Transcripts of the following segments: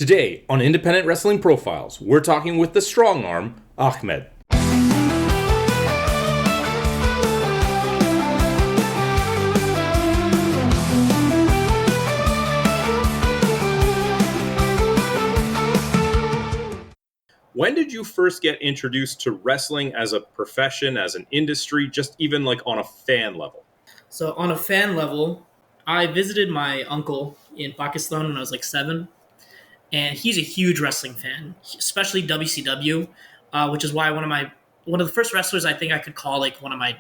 Today on Independent Wrestling Profiles, we're talking with the Strong Arm Ahmed. When did you first get introduced to wrestling as a profession, as an industry, just even like on a fan level? So on a fan level, I visited my uncle in Pakistan when I was like 7, and he's a huge wrestling fan, especially WCW, which is why one of the first wrestlers I think I could call like one of my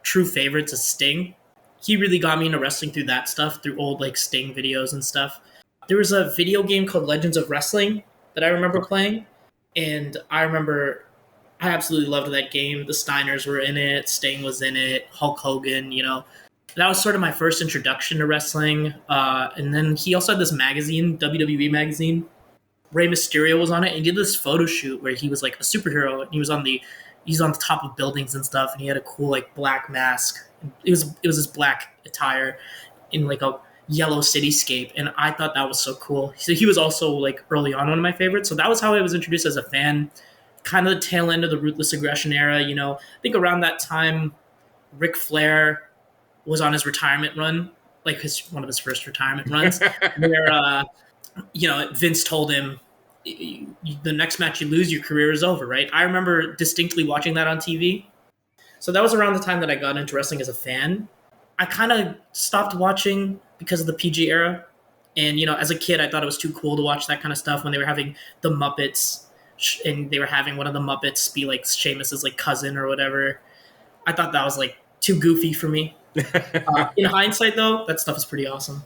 true favorites is Sting. He really got me into wrestling through that stuff, through old like Sting videos and stuff. There was a video game called Legends of Wrestling that I remember playing, and I absolutely loved that game. The Steiners were in it, Sting was in it, Hulk Hogan, that was sort of my first introduction to wrestling. And then he also had this magazine, WWE magazine. Rey Mysterio was on it, and he did this photo shoot where he was like a superhero, and he's on the top of buildings and stuff, and he had a cool like black mask. It was his black attire in like a yellow cityscape, and I thought that was so cool. So he was also like early on one of my favorites. So that was how I was introduced as a fan, kind of the tail end of the Ruthless Aggression era. I think around that time, Ric Flair was on his retirement run, like one of his first retirement runs, where Vince told him, the next match you lose, your career is over, right? I remember distinctly watching that on TV. So that was around the time that I got into wrestling as a fan. I kind of stopped watching because of the PG era. And, as a kid, I thought it was too cool to watch that kind of stuff when they were having the Muppets, and they were having one of the Muppets be like Sheamus's like cousin or whatever. I thought that was like too goofy for me. In hindsight, though, that stuff is pretty awesome.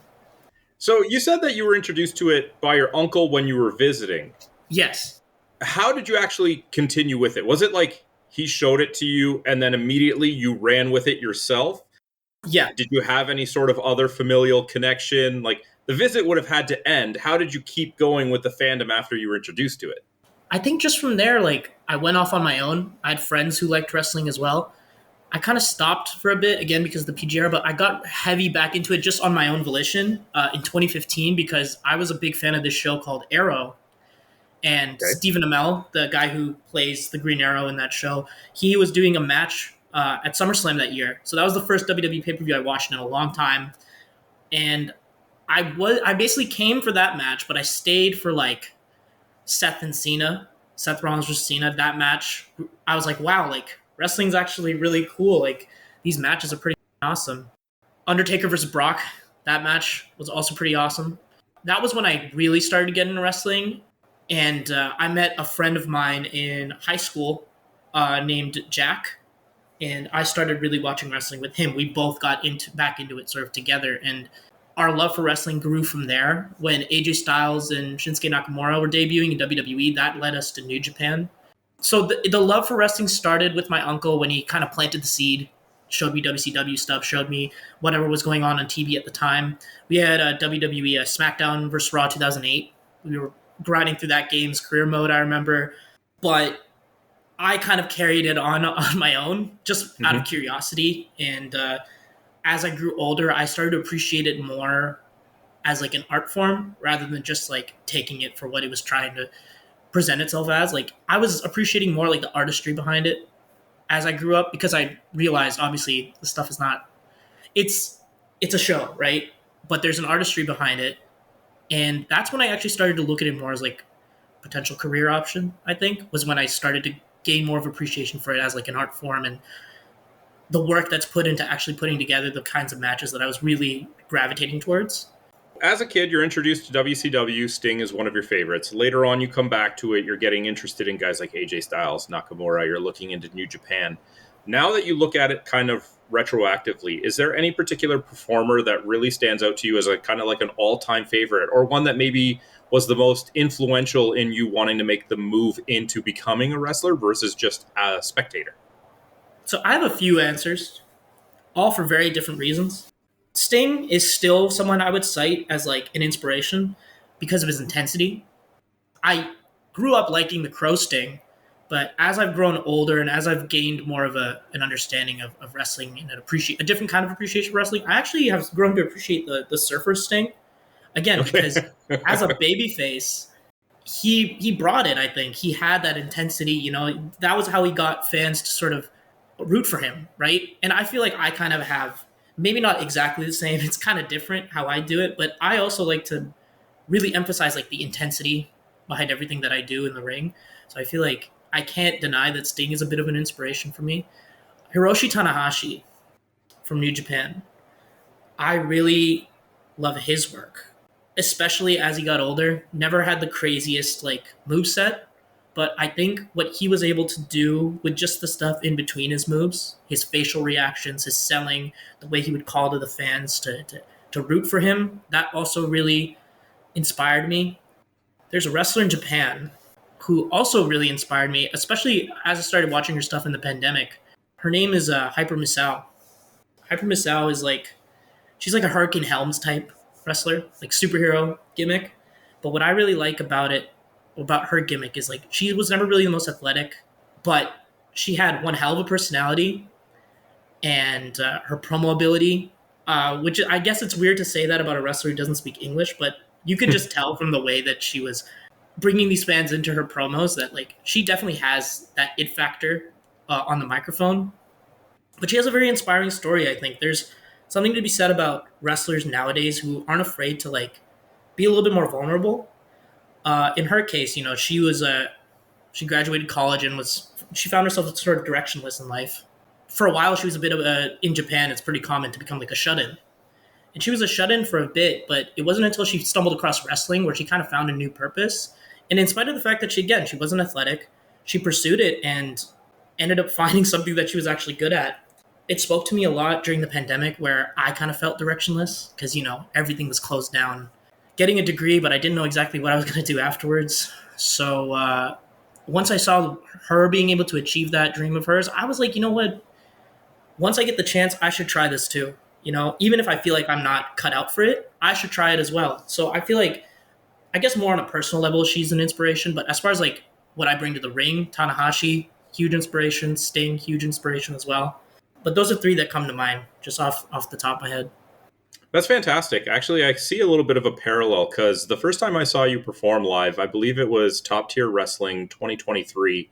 So you said that you were introduced to it by your uncle when you were visiting. Yes. How did you actually continue with it? Was it like he showed it to you and then immediately you ran with it yourself? Yeah. Did you have any sort of other familial connection? Like, the visit would have had to end. How did you keep going with the fandom after you were introduced to it? I think just from there, like, I went off on my own. I had friends who liked wrestling as well. I kind of stopped for a bit, again, because of the PG era, but I got heavy back into it just on my own volition in 2015 because I was a big fan of this show called Arrow. And Stephen Amell, the guy who plays the Green Arrow in that show, he was doing a match at SummerSlam that year. So that was the first WWE pay-per-view I watched in a long time. And I basically came for that match, but I stayed for like Seth Rollins versus Cena, that match. I was like, wow, like, wrestling's actually really cool. Like, these matches are pretty awesome. Undertaker versus Brock, that match was also pretty awesome. That was when I really started getting into wrestling. And I met a friend of mine in high school named Jack. And I started really watching wrestling with him. We both got back into it sort of together. And our love for wrestling grew from there. When AJ Styles and Shinsuke Nakamura were debuting in WWE, that led us to New Japan. So the love for wrestling started with my uncle when he kind of planted the seed, showed me WCW stuff, showed me whatever was going on TV at the time. We had WWE SmackDown vs. Raw 2008. We were grinding through that game's career mode, I remember. But I kind of carried it on my own, just out of curiosity. And as I grew older, I started to appreciate it more as like an art form rather than just like taking it for what it was trying to present itself as. Like, I was appreciating more like the artistry behind it as I grew up, because I realized obviously the stuff is not, it's a show, right? But there's an artistry behind it. And that's when I actually started to look at it more as like potential career option, I think, was when I started to gain more of appreciation for it as like an art form and the work that's put into actually putting together the kinds of matches that I was really gravitating towards. As a kid, you're introduced to WCW. Sting is one of your favorites. Later on, you come back to it. You're getting interested in guys like AJ Styles, Nakamura. You're looking into New Japan. Now that you look at it kind of retroactively, is there any particular performer that really stands out to you as a kind of like an all-time favorite, or one that maybe was the most influential in you wanting to make the move into becoming a wrestler versus just a spectator? So I have a few answers, all for very different reasons. Sting is still someone I would cite as like an inspiration because of his intensity. I grew up liking the Crow Sting, but as I've grown older and as I've gained more of an understanding of wrestling and a different kind of appreciation for wrestling, I actually have grown to appreciate the Surfer Sting. Again, because as a babyface, he brought it. I think he had that intensity. You know, that was how he got fans to sort of root for him, right? And I feel like I kind of have maybe not exactly the same. It's kind of different how I do it, but I also like to really emphasize like the intensity behind everything that I do in the ring. So I feel like I can't deny that Sting is a bit of an inspiration for me. Hiroshi Tanahashi from New Japan. I really love his work, especially as he got older. Never had the craziest like moveset, but I think what he was able to do with just the stuff in between his moves, his facial reactions, his selling, the way he would call to the fans to root for him, that also really inspired me. There's a wrestler in Japan who also really inspired me, especially as I started watching her stuff in the pandemic. Her name is Hyper Misao. Hyper Misao is like she's like a Hurricane Helms type wrestler, like superhero gimmick. But what I really like about her gimmick is like she was never really the most athletic, but she had one hell of a personality and her promo ability. Which I guess it's weird to say that about a wrestler who doesn't speak English, but you could just tell from the way that she was bringing these fans into her promos that like she definitely has that it factor on the microphone. But she has a very inspiring story. I think there's something to be said about wrestlers nowadays who aren't afraid to like be a little bit more vulnerable. In her case, you know, she graduated college and she found herself sort of directionless in life. For a while, she was a bit of a in Japan. It's pretty common to become like a shut-in, and she was a shut-in for a bit. But it wasn't until she stumbled across wrestling where she kind of found a new purpose. And in spite of the fact that she wasn't athletic, she pursued it and ended up finding something that she was actually good at. It spoke to me a lot during the pandemic where I kind of felt directionless because, you know, everything was closed down. Getting a degree, but I didn't know exactly what I was going to do afterwards. So once I saw her being able to achieve that dream of hers, I was like, you know what? Once I get the chance, I should try this too. You know, even if I feel like I'm not cut out for it, I should try it as well. So I feel like, I guess more on a personal level, she's an inspiration. But as far as like what I bring to the ring, Tanahashi, huge inspiration. Sting, huge inspiration as well. But those are three that come to mind just off the top of my head. That's fantastic. Actually, I see a little bit of a parallel because the first time I saw you perform live, I believe it was Top Tier Wrestling 2023.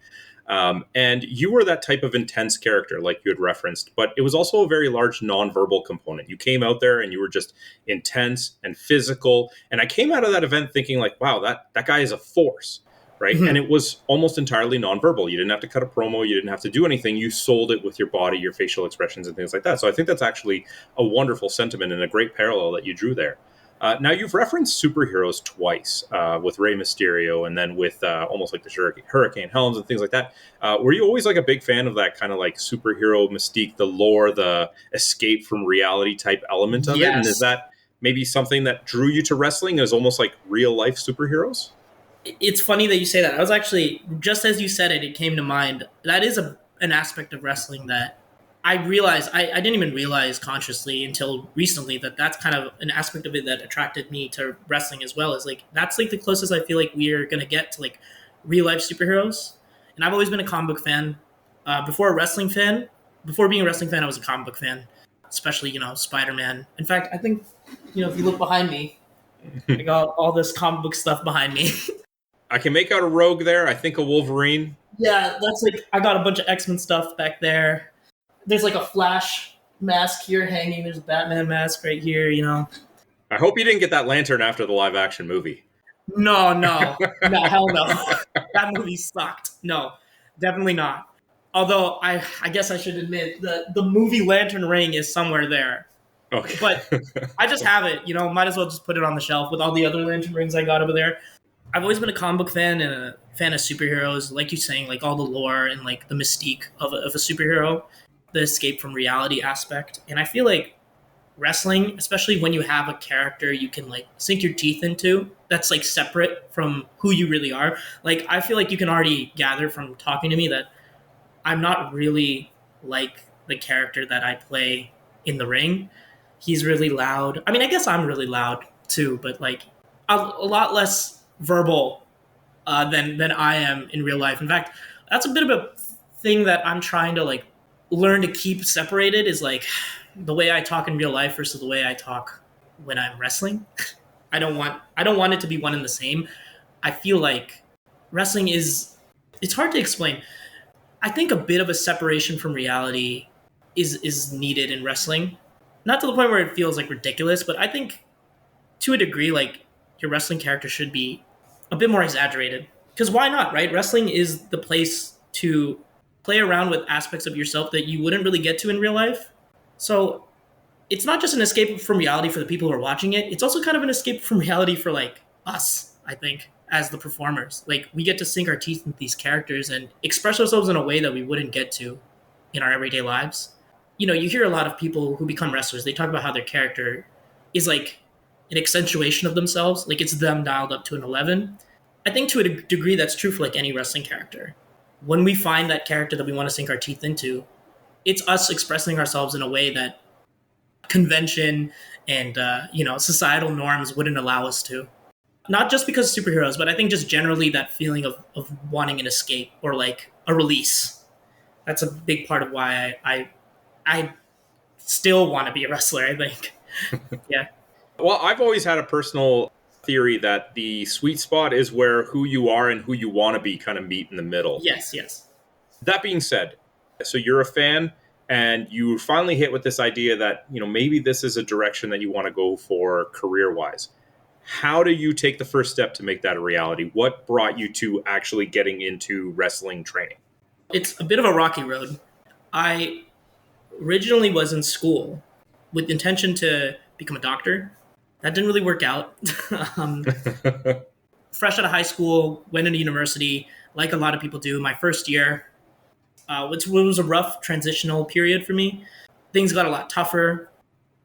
And you were that type of intense character, like you had referenced, but it was also a very large nonverbal component. You came out there and you were just intense and physical. And I came out of that event thinking, like, wow, that guy is a force. Right. And it was almost entirely nonverbal. You didn't have to cut a promo. You didn't have to do anything. You sold it with your body, your facial expressions, and things like that. So I think that's actually a wonderful sentiment and a great parallel that you drew there. Now, you've referenced superheroes twice with Rey Mysterio and then with almost like the Hurricane Helms and things like that. Were you always like a big fan of that kind of like superhero mystique, the lore, the escape from reality type element of it? And is Yes. that maybe something that drew you to wrestling as almost like real life superheroes? It's funny that you say that. I was actually, just as you said it, it came to mind. That is an aspect of wrestling that I realized, I didn't even realize consciously until recently that that's kind of an aspect of it that attracted me to wrestling as well. Is like, that's like the closest I feel like we're going to get to like real life superheroes. And I've always been a comic book fan. Before being a wrestling fan, I was a comic book fan, especially, you know, Spider-Man. In fact, I think, you know, if you look behind me, I got all this comic book stuff behind me. I can make out a Rogue there. I think a Wolverine. Yeah, that's like I got a bunch of X-Men stuff back there. There's like a Flash mask here hanging. There's a Batman mask right here, you know. I hope you didn't get that lantern after the live action movie. No, hell no. That movie sucked. No, definitely not. Although I guess I should admit the movie Lantern Ring is somewhere there. Okay. But I just have it, you know, might as well just put it on the shelf with all the other Lantern Rings I got over there. I've always been a comic book fan and a fan of superheroes, like you saying, like all the lore and like the mystique of a superhero, the escape from reality aspect. And I feel like wrestling, especially when you have a character you can like sink your teeth into, that's like separate from who you really are. Like I feel like you can already gather from talking to me that I'm not really like the character that I play in the ring. He's really loud. I mean, I guess I'm really loud too, but like a lot less verbal than I am in real life. In fact, that's a bit of a thing that I'm trying to like learn to keep separated. Is like the way I talk in real life versus the way I talk when I'm wrestling. I don't want it to be one and the same. I feel like wrestling is, it's hard to explain. I think a bit of a separation from reality is needed in wrestling. Not to the point where it feels like ridiculous, but I think to a degree, like your wrestling character should be a bit more exaggerated. Because why not, right? Wrestling is the place to play around with aspects of yourself that you wouldn't really get to in real life. So it's not just an escape from reality for the people who are watching it. It's also kind of an escape from reality for like us, I think, as the performers. Like we get to sink our teeth into these characters and express ourselves in a way that we wouldn't get to in our everyday lives. You know, you hear a lot of people who become wrestlers, they talk about how their character is like an accentuation of themselves, like it's them dialed up to an 11. I think to a degree that's true for like any wrestling character. When we find that character that we want to sink our teeth into, it's us expressing ourselves in a way that convention and societal norms wouldn't allow us to. Not just because of superheroes, but I think just generally that feeling of wanting an escape or like a release. That's a big part of why I still want to be a wrestler, I think. Yeah. Well, I've always had a personal theory that the sweet spot is where who you are and who you want to be kind of meet in the middle. Yes, yes. That being said, so you're a fan and you finally hit with this idea that, maybe this is a direction that you want to go for career-wise. How do you take the first step to make that a reality? What brought you to actually getting into wrestling training? It's a bit of a rocky road. I originally was in school with intention to become a doctor. That didn't really work out. um, Fresh out of high school, went into university, like a lot of people do. My first year, which was a rough transitional period for me. Things got a lot tougher.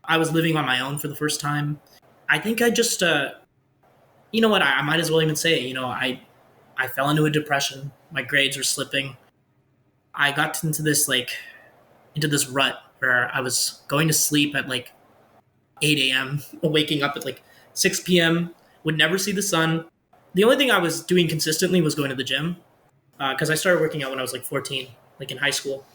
I was living on my own for the first time. I think I just, you know what, I might as well even say, I fell into a depression. My grades were slipping. I got into this rut where I was going to sleep at like 8 a.m., waking up at like 6 p.m., would never see the sun. The only thing I was doing consistently was going to the gym because I started working out when I was like 14, like in high school.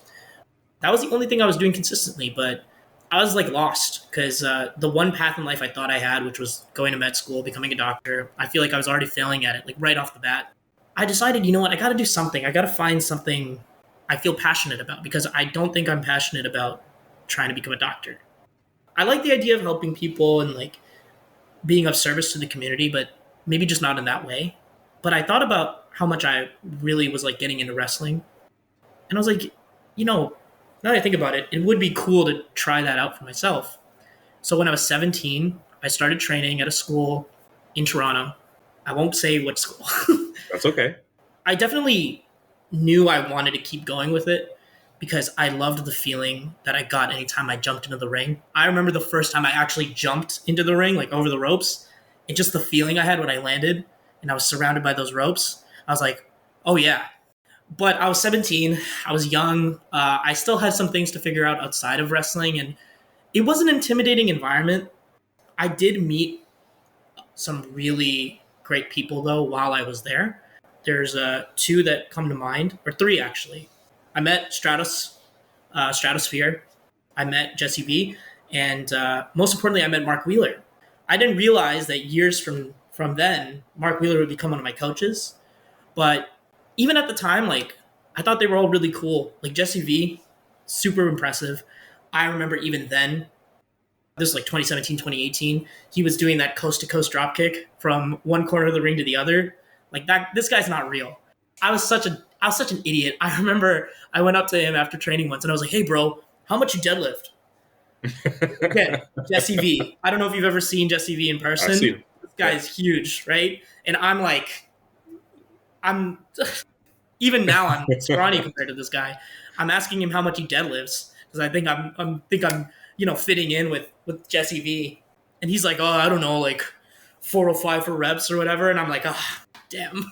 That was the only thing I was doing consistently, but I was like lost because the one path in life I thought I had, which was going to med school, becoming a doctor, I feel like I was already failing at it, like right off the bat. I decided, you know what, I got to do something. I got to find something I feel passionate about because I don't think I'm passionate about trying to become a doctor. I like the idea of helping people and like being of service to the community, but maybe just not in that way. But I thought about how much I really was like getting into wrestling. And I was like, now that I think about it, it would be cool to try that out for myself. So when I was 17, I started training at a school in Toronto. I won't say what school. That's okay. I definitely knew I wanted to keep going with it because I loved the feeling that I got anytime I jumped into the ring. I remember the first time I actually jumped into the ring, like over the ropes, and just the feeling I had when I landed and I was surrounded by those ropes. I was like, oh yeah. But I was 17. I was young. I still had some things to figure out outside of wrestling, and it was an intimidating environment. I did meet some really great people, though, while I was there. There's two that come to mind, or three, actually. I met Stratosphere. I met Jesse V. And most importantly, I met Mark Wheeler. I didn't realize that years from then, Mark Wheeler would become one of my coaches. But even at the time, like, I thought they were all really cool. Like Jesse V, super impressive. I remember even then, this was like 2017, 2018, he was doing that coast to coast drop kick from one corner of the ring to the other. Like that, this guy's not real. I was such an idiot. I remember I went up to him after training once and I was like, hey bro, how much you deadlift? Again, Jesse V. I don't know if you've ever seen Jesse V in person. I've seen him. This guy's huge, right? And I'm even now I'm scrawny compared to this guy. I'm asking him how much he deadlifts because I think I'm fitting in with Jesse V. And he's like, oh, I don't know, like 405 for reps or whatever. And I'm like, oh, damn.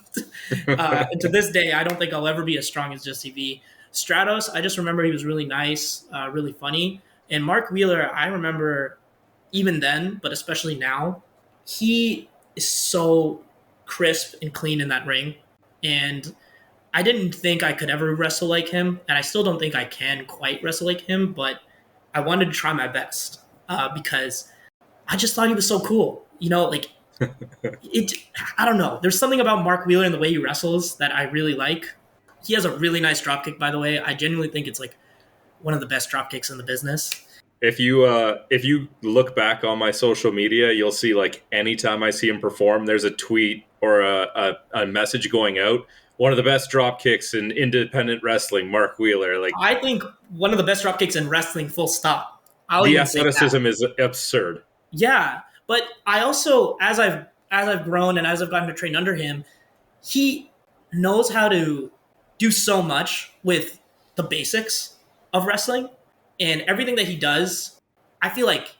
And to this day, I don't think I'll ever be as strong as Jesse V. Stratos, I just remember he was really nice, really funny. And Mark Wheeler, I remember even then, but especially now, he is so crisp and clean in that ring. And I didn't think I could ever wrestle like him. And I still don't think I can quite wrestle like him, but I wanted to try my best because I just thought he was so cool. Like it I don't know. There's something about Mark Wheeler and the way he wrestles that I really like. He has a really nice dropkick, by the way. I genuinely think it's like one of the best dropkicks in the business. If you look back on my social media, you'll see like anytime I see him perform, there's a tweet or a message going out. One of the best drop kicks in independent wrestling, Mark Wheeler. Like I think one of the best dropkicks in wrestling, full stop. I'll the even say that. athleticism is absurd. Yeah, but I also, as I've grown and as I've gotten to train under him, he knows how to do so much with the basics of wrestling, and everything that he does. I feel like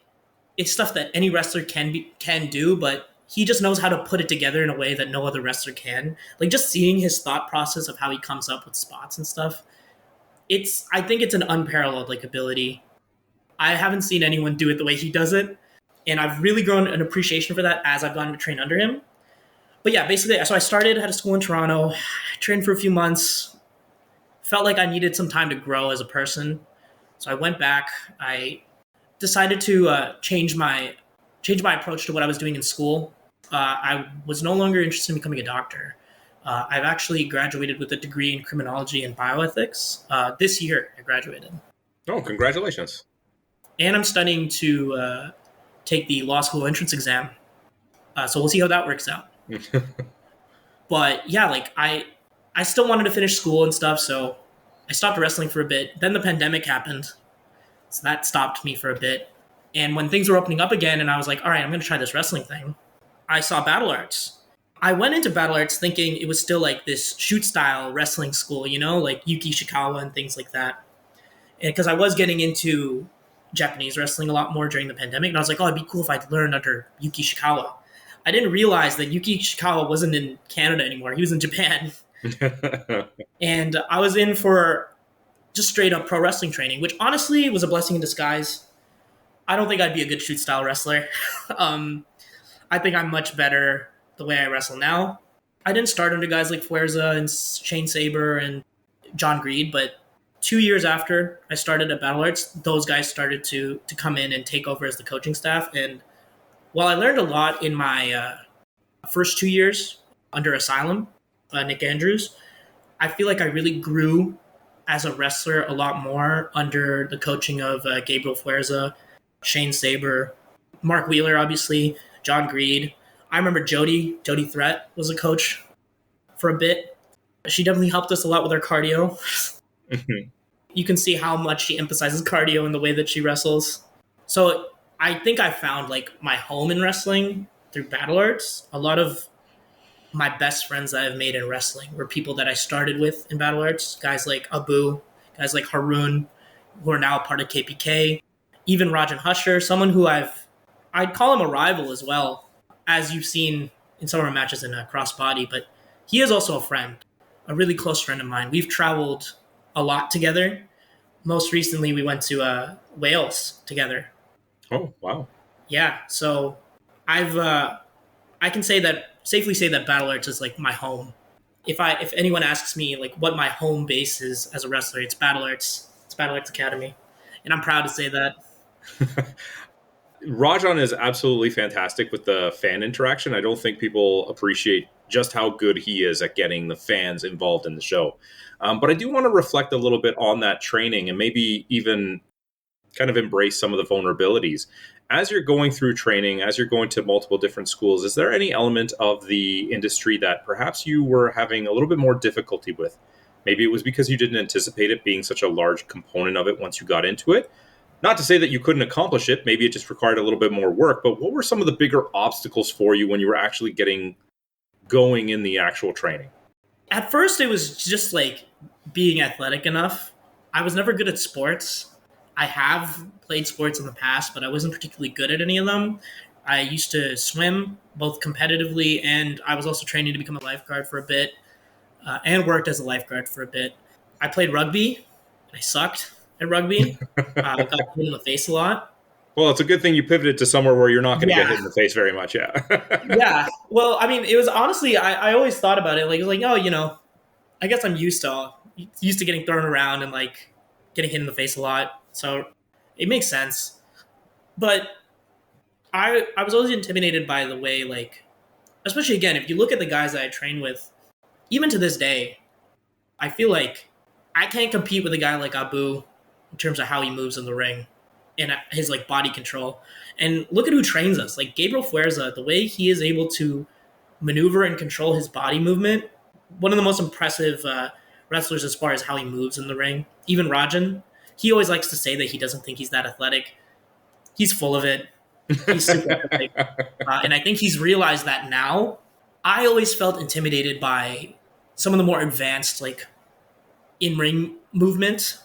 it's stuff that any wrestler can do, but he just knows how to put it together in a way that no other wrestler can. Like just seeing his thought process of how he comes up with spots and stuff. I think it's an unparalleled like ability. I haven't seen anyone do it the way he does it, and I've really grown an appreciation for that as I've gotten to train under him. But yeah, basically, so I started at a school in Toronto, trained for a few months, felt like I needed some time to grow as a person. So I went back. I decided to change my approach to what I was doing in school. I was no longer interested in becoming a doctor. I've actually graduated with a degree in criminology and bioethics. This year, I graduated. Oh, congratulations. And I'm studying to take the law school entrance exam. So we'll see how that works out. But yeah, like I still wanted to finish school and stuff, so I stopped wrestling for a bit. Then the pandemic happened, so that stopped me for a bit. And when things were opening up again, and I was like, all right, I'm going to try this wrestling thing, I saw Battle Arts. I went into Battle Arts thinking it was still like this shoot style wrestling school, like Yuki Ishikawa and things like that. And because I was getting into Japanese wrestling a lot more during the pandemic, and I was like, oh, it'd be cool if I'd learned under Yuki Ishikawa. I didn't realize that Yuki Ishikawa wasn't in Canada anymore. He was in Japan. And I was in for just straight up pro wrestling training, which honestly was a blessing in disguise. I don't think I'd be a good shoot style wrestler. I think I'm much better the way I wrestle now. I didn't start under guys like Fuerza and Shane Saber and John Greed, but 2 years after I started at Battle Arts, those guys started to come in and take over as the coaching staff. And while I learned a lot in my first 2 years under Asylum, Nick Andrews, I feel like I really grew as a wrestler a lot more under the coaching of Gabriel Fuerza, Shane Saber, Mark Wheeler, obviously, John Greed. I remember Jody Threat was a coach for a bit. She definitely helped us a lot with our cardio. You can see how much she emphasizes cardio in the way that she wrestles. So I think I found like my home in wrestling through Battle Arts. A lot of my best friends that I've made in wrestling were people that I started with in Battle Arts. Guys like Abu, guys like Haroon, who are now part of KPK. Even Rajan Husher, someone who I'd call him a rival as well, as you've seen in some of our matches in Crossbody, but he is also a friend, a really close friend of mine. We've traveled a lot together. Most recently, we went to Wales together. Oh, wow. Yeah, so I can safely say that Battle Arts is like my home. If anyone asks me like what my home base is as a wrestler, it's Battle Arts. It's Battle Arts Academy, and I'm proud to say that. Rajan is absolutely fantastic with the fan interaction. I don't think people appreciate just how good he is at getting the fans involved in the show. But I do want to reflect a little bit on that training and maybe even kind of embrace some of the vulnerabilities. As you're going through training, as you're going to multiple different schools, is there any element of the industry that perhaps you were having a little bit more difficulty with? Maybe it was because you didn't anticipate it being such a large component of it once you got into it. Not to say that you couldn't accomplish it, maybe it just required a little bit more work, but what were some of the bigger obstacles for you when you were actually getting going in the actual training? At first, it was just like being athletic enough. I was never good at sports. I have played sports in the past, but I wasn't particularly good at any of them. I used to swim both competitively, and I was also training to become a lifeguard for a bit, and worked as a lifeguard for a bit. I played rugby. I sucked at rugby. I got hit in the face a lot. Well, it's a good thing you pivoted to somewhere where you're not going to get Yeah. hit in the face very much, yeah. Yeah. Well, I mean, it was honestly, I always thought about it. Like, it was like, oh, I guess I'm used to getting thrown around and like getting hit in the face a lot. So it makes sense. But I was always intimidated by the way like especially again, if you look at the guys that I train with, even to this day, I feel like I can't compete with a guy like Abu in terms of how he moves in the ring and his like body control. And look at who trains us. Like Gabriel Fuerza, the way he is able to maneuver and control his body movement, one of the most impressive wrestlers as far as how he moves in the ring. Even Rajan, he always likes to say that he doesn't think he's that athletic. He's full of it. He's super athletic. And I think he's realized that now. I always felt intimidated by some of the more advanced, like in ring movement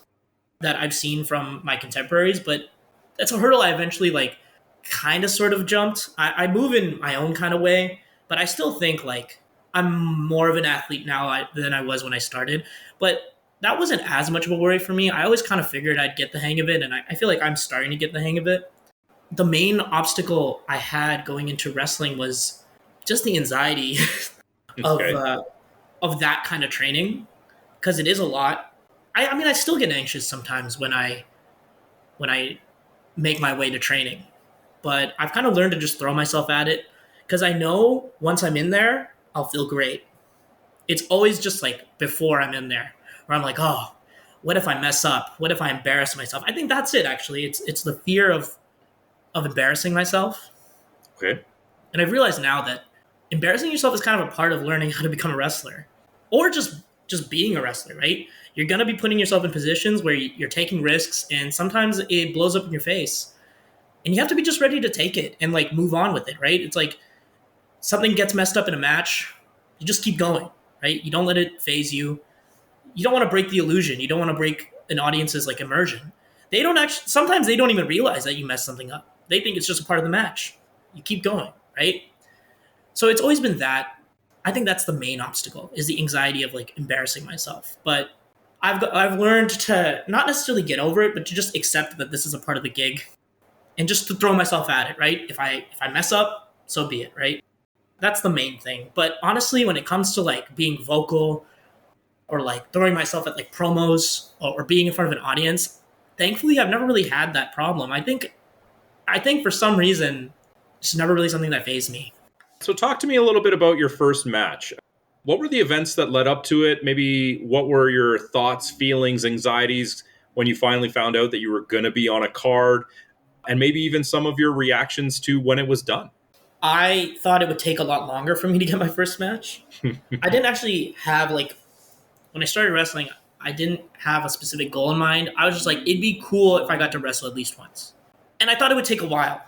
that I've seen from my contemporaries, but that's a hurdle I eventually like kind of sort of jumped. I move in my own kind of way, but I still think like I'm more of an athlete now than I was when I started. But that wasn't as much of a worry for me. I always kind of figured I'd get the hang of it, and I feel like I'm starting to get the hang of it. The main obstacle I had going into wrestling was just the anxiety of Okay. of that kind of training because it is a lot. I mean, I still get anxious sometimes when I make my way to training, but I've kind of learned to just throw myself at it because I know once I'm in there, I'll feel great. It's always just like before I'm in there where I'm like, oh, what if I mess up? What if I embarrass myself? I think that's it. Actually, it's the fear of embarrassing myself, Okay. and I've realized now that embarrassing yourself is kind of a part of learning how to become a wrestler, or just being a wrestler. Right? You're gonna be putting yourself in positions where you're taking risks, and sometimes it blows up in your face, and you have to be just ready to take it and like move on with it. Right? It's like something gets messed up in a match, you just keep going. Right? You don't let it phase you. You don't want to break the illusion. You don't want to break an audience's like immersion. They don't actually. Sometimes they don't even realize that you messed something up. They think it's just a part of the match. You keep going, right? So it's always been that. I think that's the main obstacle is the anxiety of like embarrassing myself. But I've learned to not necessarily get over it, but to just accept that this is a part of the gig and just to throw myself at it, right? If I mess up, so be it, right? That's the main thing. But honestly, when it comes to like being vocal or like throwing myself at like promos or being in front of an audience, thankfully I've never really had that problem. I think for some reason it's never really something that fazed me. So, talk to me a little bit about your first match. What were the events that led up to it? Maybe what were your thoughts, feelings, anxieties when you finally found out that you were going to be on a card? And maybe even some of your reactions to when it was done. I thought it would take a lot longer for me to get my first match. I didn't actually have like when I started wrestling, I didn't have a specific goal in mind. I was just like, it'd be cool if I got to wrestle at least once. And I thought it would take a while.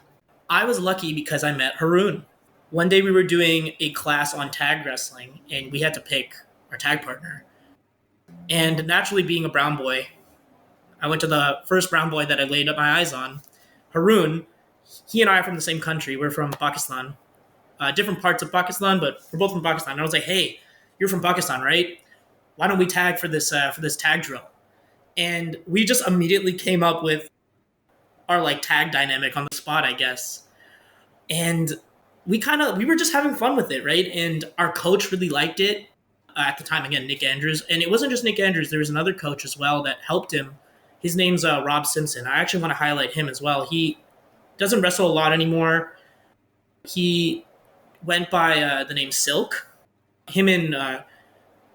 I was lucky because I met Haroon. One day we were doing a class on tag wrestling and we had to pick our tag partner. And naturally, being a brown boy, I went to the first brown boy that I laid up my eyes on, Haroon. He and I are from the same country. We're from Pakistan, different parts of Pakistan, but we're both from Pakistan. And I was like, hey, you're from Pakistan, right? Why don't we tag for this tag drill? And we just immediately came up with our like tag dynamic on the spot, I guess. And we were just having fun with it, right? And our coach really liked it at the time. Again, Nick Andrews, and it wasn't just Nick Andrews. There was another coach as well that helped him. His name's Rob Simpson. I actually want to highlight him as well. He doesn't wrestle a lot anymore. He went by the name Silk. Him and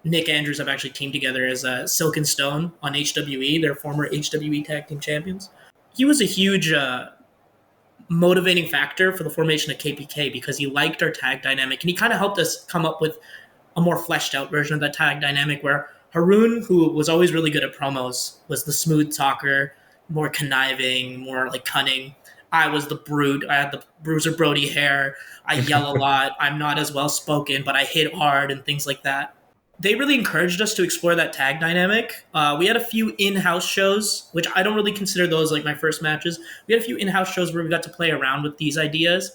Nick Andrews have actually teamed together as Silk and Stone on HWE. They're former HWE tag team champions. He was a huge motivating factor for the formation of KPK because he liked our tag dynamic and he kind of helped us come up with a more fleshed out version of that tag dynamic where Haroon, who was always really good at promos, was the smooth talker, more conniving, more like cunning. I was the brute. I had the Bruiser Brody hair. I yell a lot. I'm not as well spoken, but I hit hard and things like that. They really encouraged us to explore that tag dynamic. We had a few in-house shows, which I don't really consider those like my first matches. We had a few in-house shows where we got to play around with these ideas.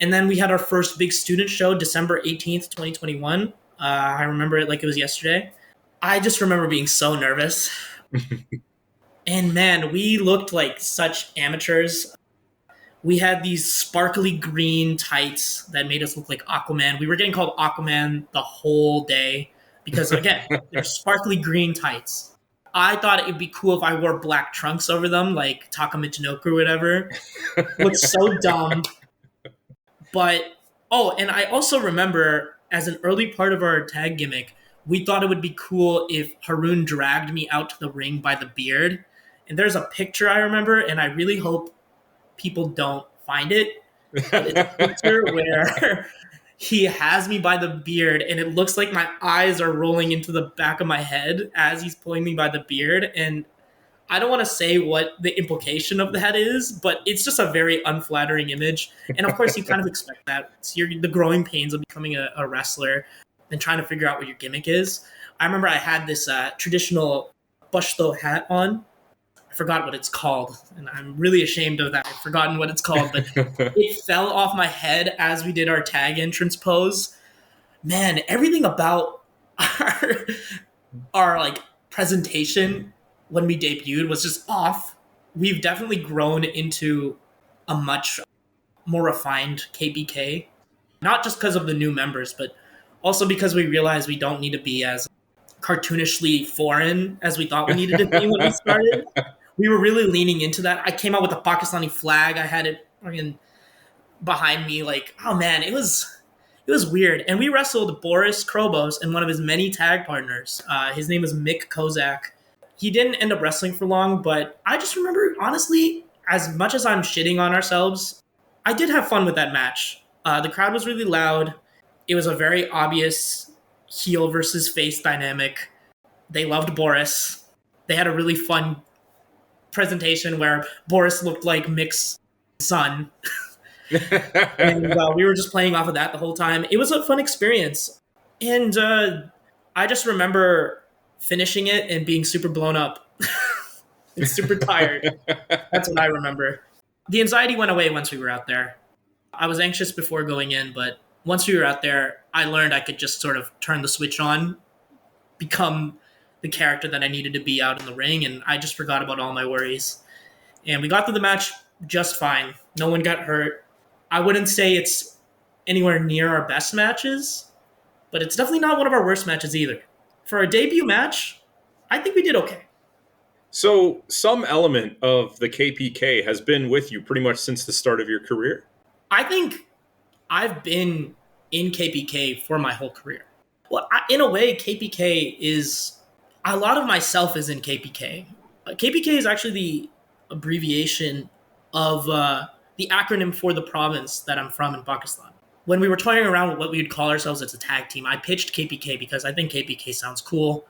And then we had our first big student show, December 18th, 2021. I remember it like it was yesterday. I just remember being so nervous. And man, we looked like such amateurs. We had these sparkly green tights that made us look like Aquaman. We were getting called Aquaman the whole day because, again, they're sparkly green tights. I thought it would be cool if I wore black trunks over them, like Taka Michinoku or whatever. Looks so dumb. But Oh, and I also remember as an early part of our tag gimmick, we thought it would be cool if Haroon dragged me out to the ring by the beard. And there's a picture I remember, and I really hope people don't find it. But it's a picture where he has me by the beard, and it looks like my eyes are rolling into the back of my head as he's pulling me by the beard. And I don't want to say what the implication of that is, but it's just a very unflattering image. And of course, you kind of expect that. It's the growing pains of becoming a wrestler and trying to figure out what your gimmick is. I remember I had this traditional bushto hat on. I forgot what it's called, and I'm really ashamed of that. I've forgotten what it's called, but it fell off my head as we did our tag entrance pose. Man, everything about our our like presentation when we debuted was just off. We've definitely grown into a much more refined KBK, not just because of the new members, but also because we realized we don't need to be as cartoonishly foreign as we thought we needed to be when we started. We were really leaning into that. I came out with the Pakistani flag. I had it behind me. Like, oh man, it was weird. And we wrestled Boris Krobos and one of his many tag partners. His name was Mick Kozak. He didn't end up wrestling for long, but I just remember, honestly, as much as I'm shitting on ourselves, I did have fun with that match. The crowd was really loud. It was a very obvious heel versus face dynamic. They loved Boris. They had a really fun presentation where Boris looked like Mick's son. And we were just playing off of that the whole time. It was a fun experience. And I just remember finishing it and being super blown up and super tired. That's what I remember. The anxiety went away once we were out there. I was anxious before going in, but once we were out there, I learned I could just sort of turn the switch on, become the character that I needed to be out in the ring, and I just forgot about all my worries. And we got through the match just fine. No one got hurt. I wouldn't say it's anywhere near our best matches, but it's definitely not one of our worst matches either. For a debut match, I think we did okay. So, some element of the KPK has been with you pretty much since the start of your career. I think I've been in KPK for my whole career. Well, in a way, KPK is a lot of myself is in KPK. KPK is actually the abbreviation of the acronym for the province that I'm from in Pakistan. When we were toying around with what we would call ourselves as a tag team, I pitched KPK because I think KPK sounds cool.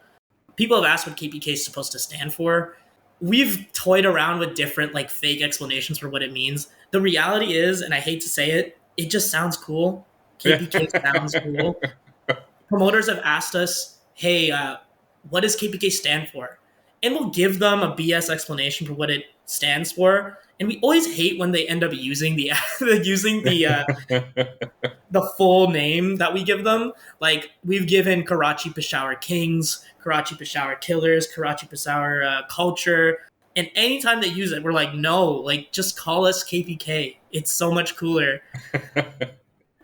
People have asked what KPK is supposed to stand for. We've toyed around with different like fake explanations for what it means. The reality is, and I hate to say it, it just sounds cool. KPK sounds cool. Promoters have asked us, hey, what does KPK stand for? And we'll give them a BS explanation for what it stands for. And we always hate when they end up using the using the full name that we give them. Like we've given Karachi Peshawar Kings, Karachi Peshawar Killers, Karachi Peshawar Culture. And anytime they use it, we're like, no, like just call us KPK. It's so much cooler.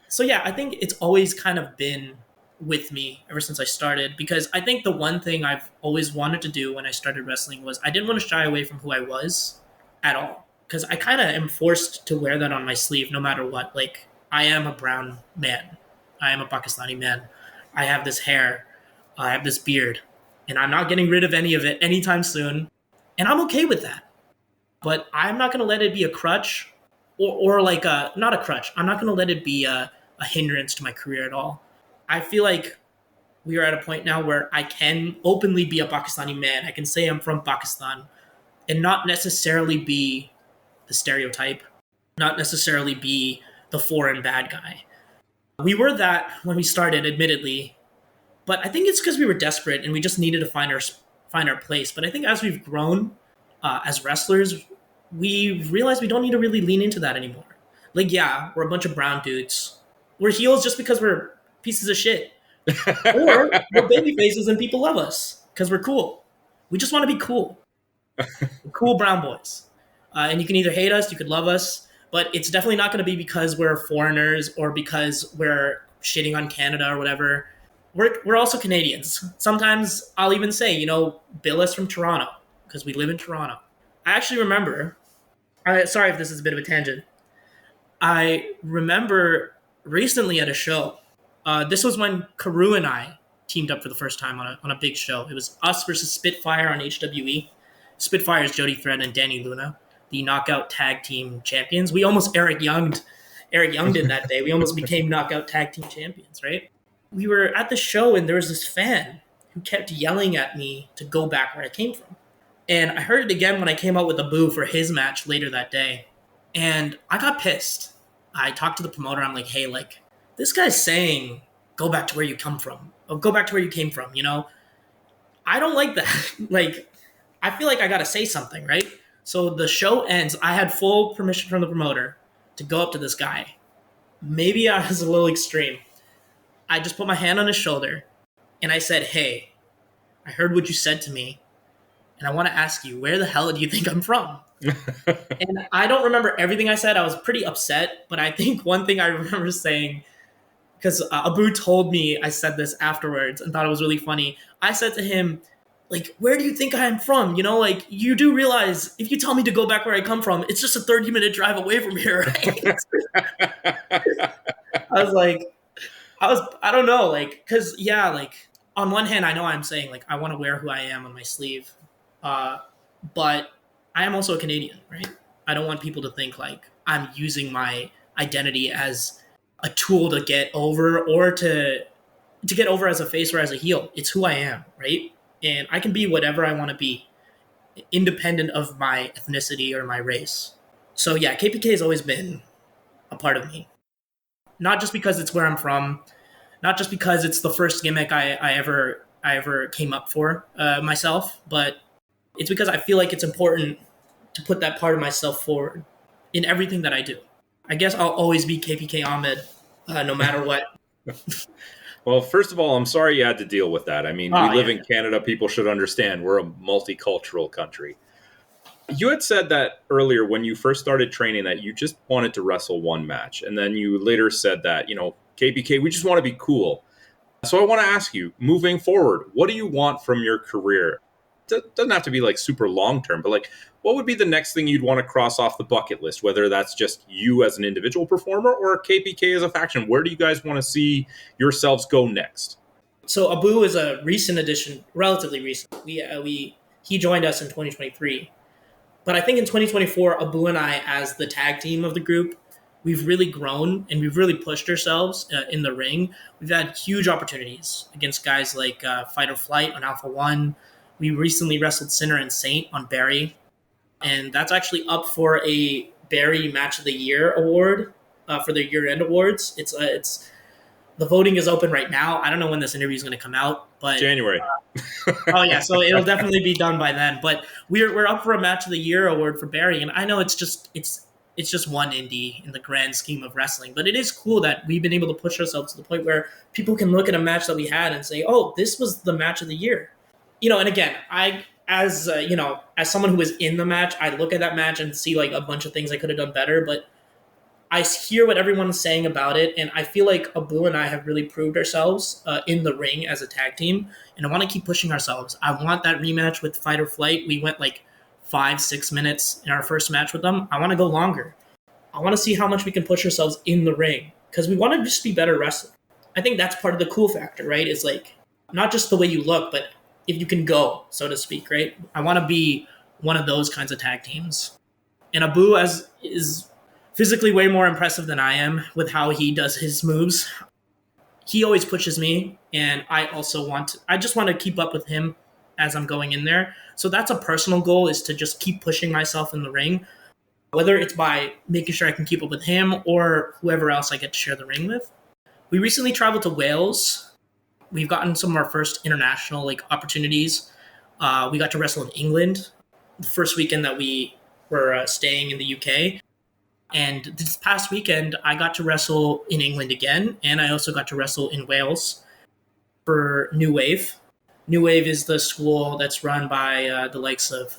So yeah, I think it's always kind of been with me ever since I started, because I think the one thing I've always wanted to do when I started wrestling was I didn't want to shy away from who I was at all, because I kind of am forced to wear that on my sleeve no matter what. Like I am a brown man. I am a Pakistani man. I have this hair. I have this beard, and I'm not getting rid of any of it anytime soon. And I'm okay with that. But I'm not going to let it be a crutch or like not a crutch. I'm not going to let it be a hindrance to my career at all. I feel like we are at a point now where I can openly be a Pakistani man. I can say I'm from Pakistan and not necessarily be the stereotype, not necessarily be the foreign bad guy. We were that when we started, admittedly, but I think it's because we were desperate and we just needed to find our place. But I think as we've grown as wrestlers, we realized we don't need to really lean into that anymore. Like, yeah, we're a bunch of brown dudes. We're heels just because we're pieces of shit. Or we're baby faces and people love us because we're cool. We just want to be cool. Cool brown boys. And you can either hate us, you could love us, but it's definitely not going to be because we're foreigners or because we're shitting on Canada or whatever. We're also Canadians. Sometimes I'll even say, bill us from Toronto because we live in Toronto. I actually remember, sorry if this is a bit of a tangent. I remember recently at a show. This was when Karu and I teamed up for the first time on a big show. It was us versus Spitfire on HWE. Spitfire is Jody Thread and Danny Luna, the knockout tag team champions. We almost Eric Young did that day. We almost became knockout tag team champions, right? We were at the show and there was this fan who kept yelling at me to go back where I came from. And I heard it again when I came out with a boo for his match later that day. And I got pissed. I talked to the promoter. I'm like, hey, like, this guy's saying, go back to where you come from. Or go back to where you came from, you know? I don't like that. Like, I feel like I got to say something, right? So the show ends. I had full permission from the promoter to go up to this guy. Maybe I was a little extreme. I just put my hand on his shoulder and I said, hey, I heard what you said to me. And I want to ask you, where the hell do you think I'm from? And I don't remember everything I said. I was pretty upset. But I think one thing I remember saying, because Abu told me I said this afterwards and thought it was really funny. I said to him, like, where do you think I'm from? You know, like, you do realize if you tell me to go back where I come from, it's just a 30-minute drive away from here, right? I was like, I don't know, like, because, yeah, like, on one hand, I know I'm saying, like, I want to wear who I am on my sleeve. But I am also a Canadian, right? I don't want people to think, like, I'm using my identity as a tool to get over or to get over as a face or as a heel. It's who I am, right? And I can be whatever I want to be, independent of my ethnicity or my race. So yeah, KPK has always been a part of me. Not just because it's where I'm from, not just because it's the first gimmick I ever came up for myself, but it's because I feel like it's important to put that part of myself forward in everything that I do. I guess I'll always be KPK Ahmed, no matter what. Well, first of all, I'm sorry you had to deal with that. I mean, we live in Canada. People should understand we're a multicultural country. You had said that earlier when you first started training that you just wanted to wrestle one match. And then you later said that, you know, KPK, we just want to be cool. So I want to ask you, moving forward, what do you want from your career? It doesn't have to be like super long term, but like, what would be the next thing you'd want to cross off the bucket list, whether that's just you as an individual performer or KPK as a faction? Where do you guys want to see yourselves go next? So Abu is a recent addition, relatively recent. He joined us in 2023, but I think in 2024, Abu and I, as the tag team of the group, we've really grown and we've really pushed ourselves in the ring. We've had huge opportunities against guys like Fight or Flight on Alpha One. We recently wrestled Sinner and Saint on Barry, and that's actually up for a Barry Match of the Year award for their year-end awards. It's the voting is open right now. I don't know when this interview is going to come out, but January. Oh yeah, so it'll definitely be done by then. But we're up for a Match of the Year award for Barry, and I know it's just one indie in the grand scheme of wrestling, but it is cool that we've been able to push ourselves to the point where people can look at a match that we had and say, "Oh, this was the Match of the Year." You know, and again, as someone who was in the match, I look at that match and see like a bunch of things I could have done better, but I hear what everyone's saying about it, and I feel like Abu and I have really proved ourselves in the ring as a tag team, and I want to keep pushing ourselves. I want that rematch with Fight or Flight. We went like 5-6 minutes in our first match with them. I want to go longer. I want to see how much we can push ourselves in the ring because we want to just be better wrestlers. I think that's part of the cool factor, right? It's like not just the way you look, but if you can go, so to speak, right? I want to be one of those kinds of tag teams. And Abu is physically way more impressive than I am with how he does his moves. He always pushes me, and I just want to keep up with him as I'm going in there. So that's a personal goal, is to just keep pushing myself in the ring, whether it's by making sure I can keep up with him or whoever else I get to share the ring with. We recently traveled to Wales. We've gotten some of our first international opportunities. We got to wrestle in England the first weekend that we were staying in the UK. And this past weekend, I got to wrestle in England again, and I also got to wrestle in Wales for New Wave. New Wave is the school that's run by the likes of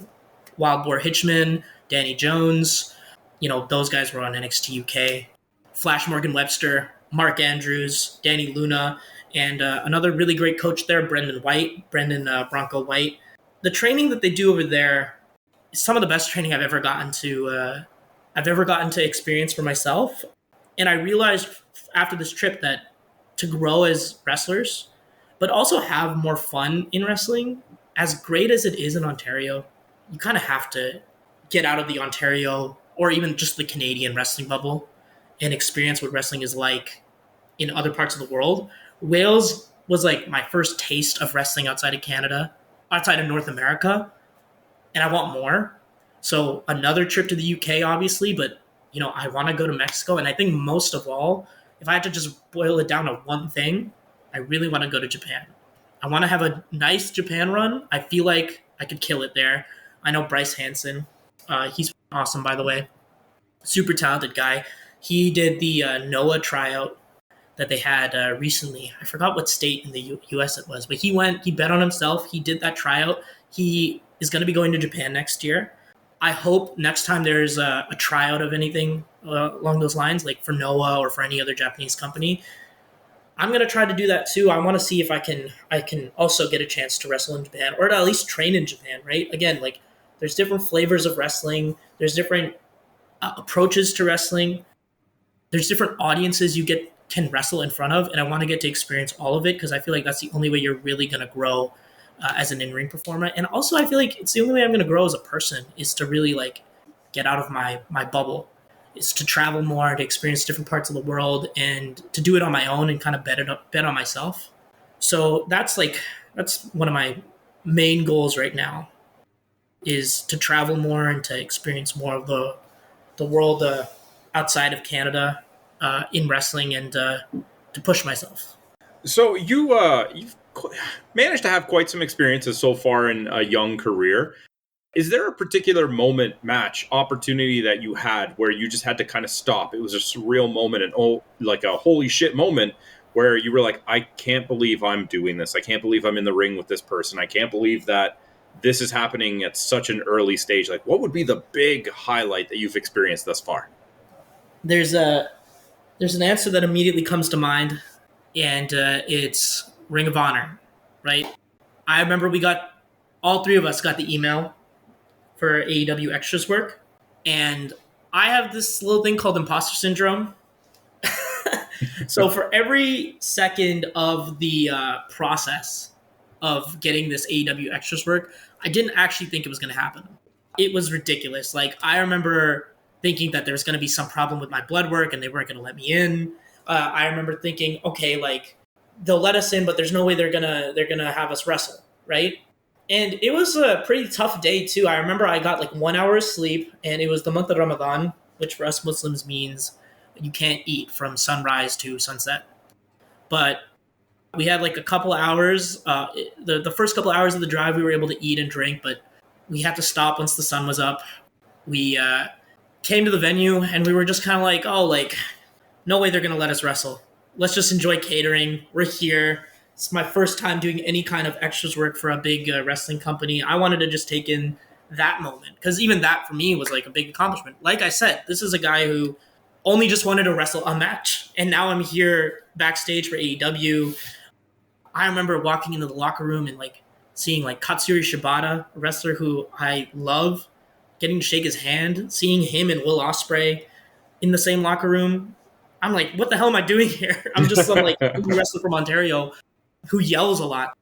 Wild Boar Hitchman, Danny Jones. You know, those guys were on NXT UK. Flash Morgan Webster, Mark Andrews, Danny Luna, and another really great coach there, Brendan Bronco White. The training that they do over there is some of the best training I've ever gotten to experience for myself. And I realized after this trip that to grow as wrestlers, but also have more fun in wrestling, as great as it is in Ontario, you kind of have to get out of the Ontario or even just the Canadian wrestling bubble and experience what wrestling is like in other parts of the world. Wales was like my first taste of wrestling outside of Canada, outside of North America, and I want more. So another trip to the UK, obviously, but I want to go to Mexico, and I think most of all, if I had to just boil it down to one thing, I really want to go to Japan. I want to have a nice Japan run. I feel like I could kill it there. I know Bryce Hansen. He's awesome, by the way. Super talented guy. He did the NOAA tryout that they had recently. I forgot what state in the U.S. it was, but he went. He bet on himself. He did that tryout. He is going to be going to Japan next year. I hope next time there's a tryout of anything along those lines, like for NOAA or for any other Japanese company, I'm gonna try to do that too. I want to see if I can also get a chance to wrestle in Japan or to at least train in Japan. Right? Again, like there's different flavors of wrestling. There's different approaches to wrestling. There's different audiences you can wrestle in front of, and I want to get to experience all of it because I feel like that's the only way you're really gonna grow as an in-ring performer. And also, I feel like it's the only way I'm gonna grow as a person is to really like get out of my bubble, is to travel more, to experience different parts of the world, and to do it on my own and kind of bet on myself. So that's one of my main goals right now is to travel more and to experience more of the world outside of Canada in wrestling and to push myself. So you've managed to have quite some experiences so far in a young career. Is there a particular moment, match, opportunity that you had where you just had to kind of stop? It was a surreal moment and like a holy shit moment where you were like, I can't believe I'm doing this. I can't believe I'm in the ring with this person. I can't believe that this is happening at such an early stage. Like, what would be the big highlight that you've experienced thus far? There's a there's an answer that immediately comes to mind, and it's Ring of Honor, right? I remember we got all three of us got the email for AEW extras work, and I have this little thing called imposter syndrome. So for every second of the process of getting this AEW extras work, I didn't actually think it was going to happen. It was ridiculous. Like I remember thinking that there was going to be some problem with my blood work and they weren't going to let me in. I remember thinking, okay, like they'll let us in, but there's no way they're gonna have us wrestle, right? And it was a pretty tough day too. I remember I got like 1 hour of sleep, and it was the month of Ramadan, which for us Muslims means you can't eat from sunrise to sunset. But we had like a couple hours. The first couple hours of the drive, we were able to eat and drink, but we had to stop once the sun was up. We came to the venue, and we were just kind of like, oh, like no way they're gonna let us wrestle. Let's just enjoy catering. We're here. It's my first time doing any kind of extras work for a big wrestling company. I wanted to just take in that moment because even that for me was like a big accomplishment. Like I said, this is a guy who only just wanted to wrestle a match, and now I'm here backstage for AEW. I remember walking into the locker room and like seeing like Katsuyori Shibata, a wrestler who I love, getting to shake his hand, seeing him and Will Ospreay in the same locker room. I'm like, what the hell am I doing here? I'm just some like indie wrestler from Ontario who yells a lot.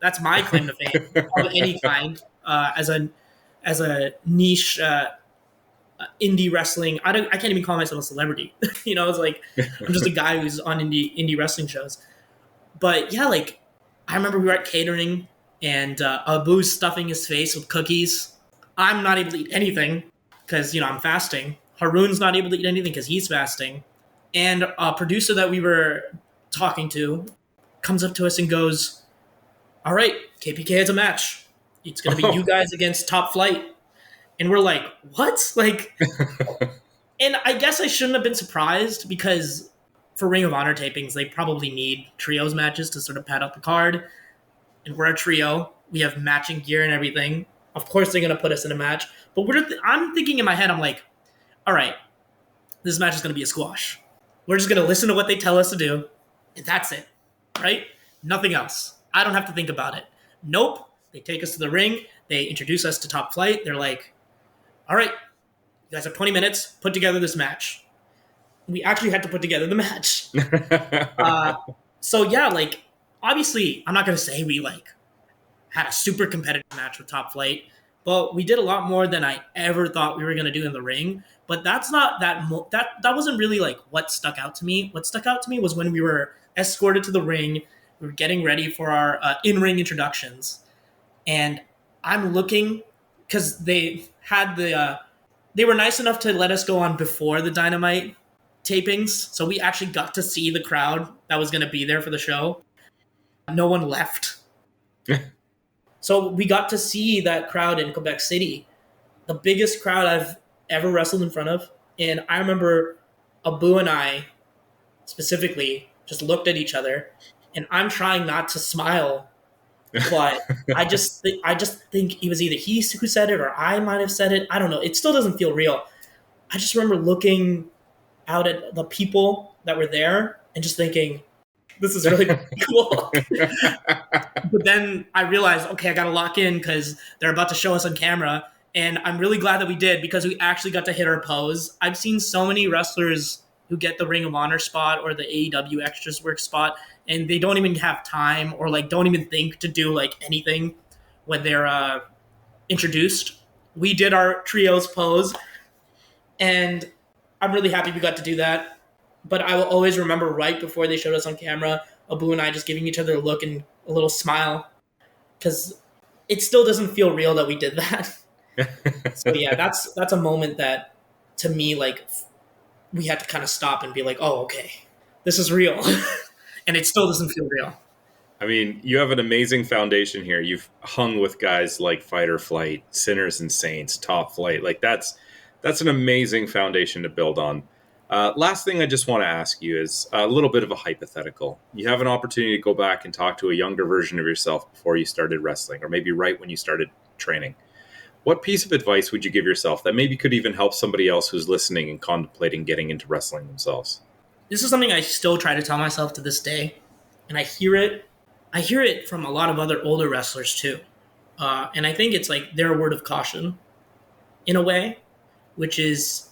That's my claim to fame of any kind. As a niche indie wrestling, I can't even call myself a celebrity. It's like I'm just a guy who's on indie wrestling shows. But yeah, like I remember we were at catering and Abu's stuffing his face with cookies. I'm not able to eat anything because I'm fasting. Haroon's not able to eat anything because he's fasting. And a producer that we were talking to comes up to us and goes, all right, KPK has a match. It's going to be you guys against Top Flight. And we're like, what? Like, and I guess I shouldn't have been surprised because for Ring of Honor tapings, they probably need trios matches to sort of pad out the card. And we're a trio. We have matching gear and everything. Of course, they're going to put us in a match. But I'm thinking in my head, I'm like, all right, this match is going to be a squash. We're just going to listen to what they tell us to do. And that's it, right? Nothing else. I don't have to think about it. Nope. They take us to the ring. They introduce us to Top Flight. They're like, all right, you guys have 20 minutes. Put together this match. we actually had to put together the match. Uh, so yeah, like obviously, I'm not gonna say we like had a super competitive match with Top Flight, but we did a lot more than I ever thought we were gonna do in the ring. But that's not that wasn't really like what stuck out to me. What stuck out to me was when we were escorted to the ring. We were getting ready for our in-ring introductions, and I'm looking because they were nice enough to let us go on before the Dynamite tapings, so we actually got to see the crowd that was going to be there for the show. No one left, so we got to see that crowd in Quebec City, the biggest crowd I've ever wrestled in front of. And I remember Abu and I specifically just looked at each other, and I'm trying not to smile, but I just think it was either he who said it or I might have said it. I don't know. It still doesn't feel real. I just remember looking out at the people that were there and just thinking, this is really cool. But then I realized, okay, I got to lock in because they're about to show us on camera. And I'm really glad that we did because we actually got to hit our pose. I've seen so many wrestlers who get the Ring of Honor spot or the AEW Extras Work spot, and they don't even have time or like don't even think to do like anything when they're introduced. We did our trios pose, and I'm really happy we got to do that. But I will always remember right before they showed us on camera, Abu and I just giving each other a look and a little smile because it still doesn't feel real that we did that. So yeah, that's a moment that to me like we had to kind of stop and be like, oh, okay, this is real. And it still doesn't feel real. I mean, you have an amazing foundation here. You've hung with guys like Fight or Flight, Sinners and Saints, Top Flight. Like that's an amazing foundation to build on. Last thing I just want to ask you is a little bit of a hypothetical. You have an opportunity to go back and talk to a younger version of yourself before you started wrestling, or maybe right when you started training. What piece of advice would you give yourself that maybe could even help somebody else who's listening and contemplating getting into wrestling themselves? This is something I still try to tell myself to this day, and I hear it from a lot of other older wrestlers too. And I think it's like their word of caution in a way, which is,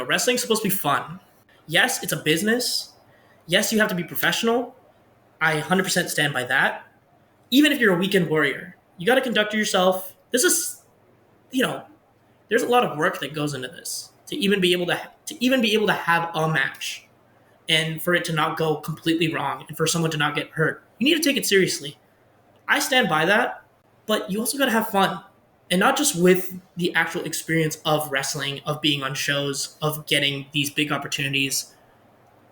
wrestling's supposed to be fun. Yes, it's a business. Yes, you have to be professional. I 100% stand by that. Even if you're a weekend warrior, you got to conduct yourself. This is, there's a lot of work that goes into this to even be able to have a match, and for it to not go completely wrong, and for someone to not get hurt. You need to take it seriously. I stand by that, but you also got to have fun. And not just with the actual experience of wrestling, of being on shows, of getting these big opportunities,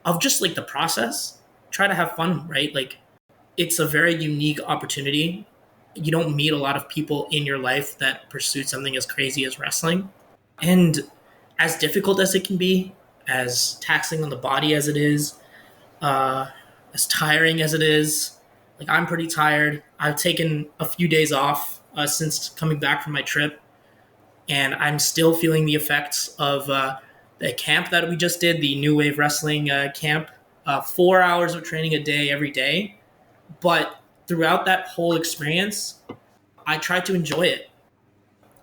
of just like the process. Try to have fun, right? Like it's a very unique opportunity. You don't meet a lot of people in your life that pursue something as crazy as wrestling. And as difficult as it can be, as taxing on the body as it is, as tiring as it is, like I'm pretty tired. I've taken a few days off since coming back from my trip, and I'm still feeling the effects of the camp that we just did, the New Wave Wrestling camp. 4 hours of training a day every day. But throughout that whole experience, I tried to enjoy it.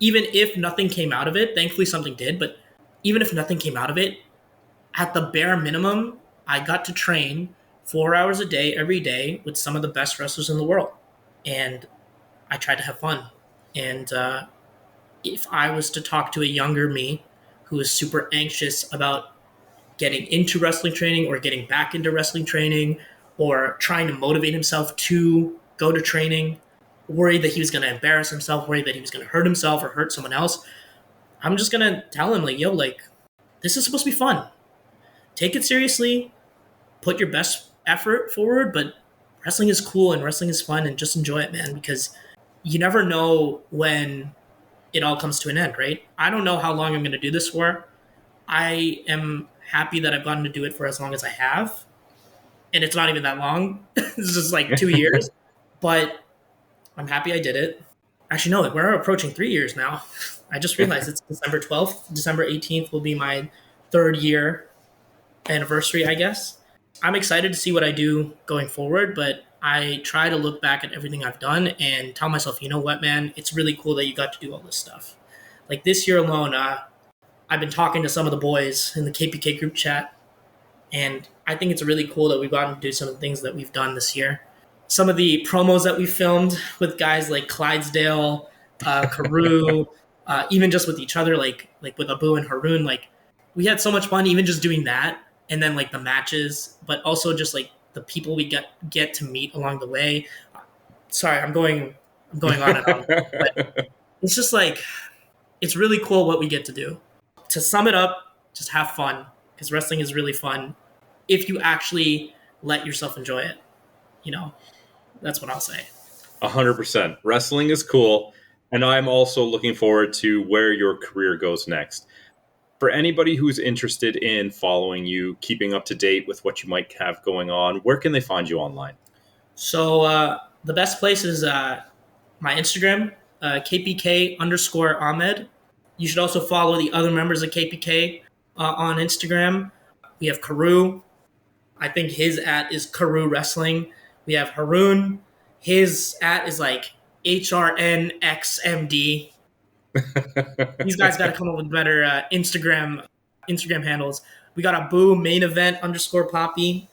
Even if nothing came out of it, thankfully something did, but even if nothing came out of it, at the bare minimum, I got to train 4 hours a day every day with some of the best wrestlers in the world. And I tried to have fun. And if I was to talk to a younger me who is super anxious about getting into wrestling training or getting back into wrestling training or trying to motivate himself to go to training, worried that he was going to embarrass himself, worried that he was going to hurt himself or hurt someone else, I'm just going to tell him, like, yo, like, this is supposed to be fun. Take it seriously, put your best effort forward, but wrestling is cool and wrestling is fun, and just enjoy it, man, because you never know when it all comes to an end, right? I don't know how long I'm going to do this for. I am happy that I've gotten to do it for as long as I have. And it's not even that long. It's just like 2 years. But I'm happy I did it. Actually, no, we're approaching 3 years now. I just realized it's December 12th. December 18th will be my 3rd year anniversary, I guess. I'm excited to see what I do going forward, but I try to look back at everything I've done and tell myself, you know what, man, it's really cool that you got to do all this stuff. Like this year alone, I've been talking to some of the boys in the KPK group chat, And I think it's really cool that we've gotten to do some of the things that we've done this year. Some of the promos that we filmed with guys like Clydesdale, Carew, even just with each other, like with Abu and Haroon, like we had so much fun even just doing that, and then like the matches, but also just like the people we get to meet along the way. Sorry, I'm going on and on, but it's just like it's really cool what we get to do. To sum it up, just have fun because wrestling is really fun if you actually let yourself enjoy it. You know, that's what I'll say. 100%. Wrestling is cool, and I'm also looking forward to where your career goes next. For anybody who's interested in following you, keeping up to date with what you might have going on, where can they find you online? So the best place is my Instagram, KPK underscore Ahmed. You should also follow the other members of KPK on Instagram. We have Carew. I think his at is Carew Wrestling. We have Haroon. His at is like HRNXMD. These guys got to come up with better Instagram handles. We got Abu main event underscore Poppy.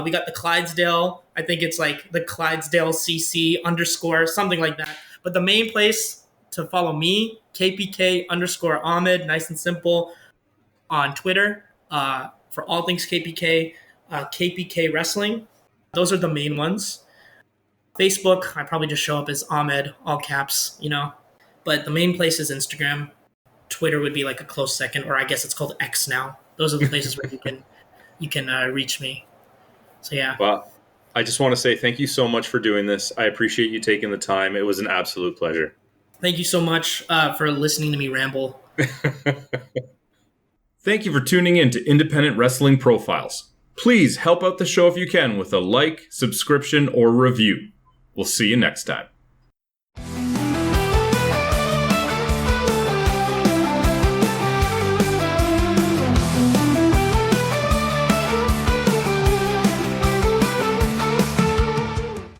We got the Clydesdale. I think it's like the Clydesdale CC underscore something like that. But the main place to follow me, KPK underscore Ahmed, nice and simple on Twitter for all things KPK, KPK Wrestling. Those are the main ones. Facebook, I probably just show up as Ahmed, all caps, you know. But the main place is Instagram. Twitter would be like a close second, or I guess it's called X now. Those are the places where you can reach me. So yeah. Well, I just want to say thank you so much for doing this. I appreciate you taking the time. It was an absolute pleasure. Thank you so much for listening to me ramble. Thank you for tuning in to Independent Wrestling Profiles. Please help out the show if you can with a like, subscription, or review. We'll see you next time.